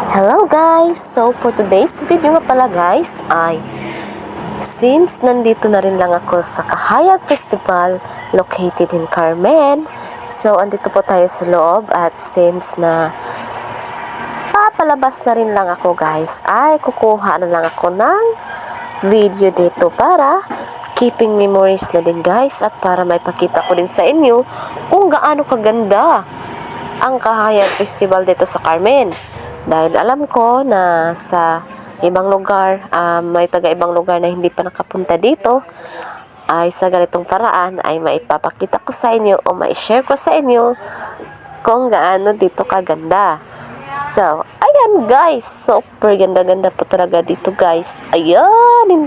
Hello guys! So for today's video nga pala guys ay since nandito na rin lang ako sa Kahayag Festival located in Carmen, so andito po tayo sa loob at since na papalabas na rin lang ako guys ay kukuha na lang ako ng video dito para keeping memories na din guys at para maipakita ko din sa inyo kung gaano kaganda ang Kahayag Festival dito sa Carmen. Dahil alam ko na sa ibang lugar, may taga-ibang lugar na hindi pa nakapunta dito, ay sa ganitong paraan ay maipapakita ko sa inyo o mai-share ko sa inyo kung gaano dito kaganda. So, ayan guys, super ganda-ganda po talaga dito guys. Ayan!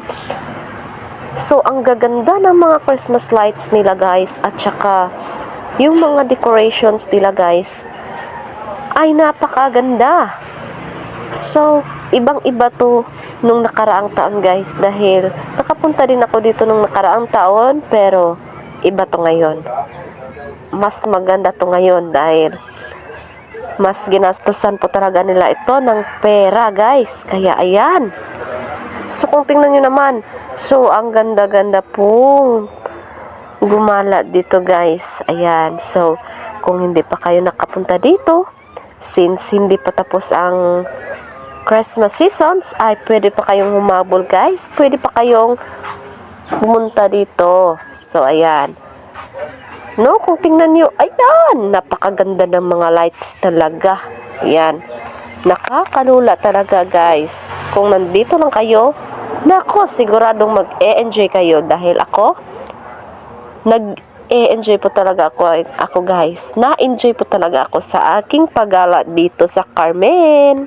So, ang gaganda ng mga Christmas lights nila guys at saka yung mga decorations nila guys ay napakaganda. So, ibang-iba to nung nakaraang taon guys dahil nakapunta din ako dito nung nakaraang taon pero iba to ngayon. Mas maganda to ngayon dahil mas ginastusan po talaga nila ito ng pera guys. Kaya ayan. So, kung tingnan nyo naman, so ang ganda-ganda pong gumala dito guys. Ayan. So, kung hindi pa kayo nakapunta dito, since hindi pa tapos ang Christmas seasons, ay pwede pa kayong humabol guys. Pwede pa kayong pumunta dito. So, ayan. No, kung tingnan nyo, ayan, napakaganda ng mga lights talaga. Ayan. Nakakalula talaga guys. Kung nandito lang kayo, nako, siguradong mag-e-enjoy kayo dahil ako, nag-e-enjoy po talaga ako guys. Na-enjoy po talaga ako sa aking paggala dito sa Carmen.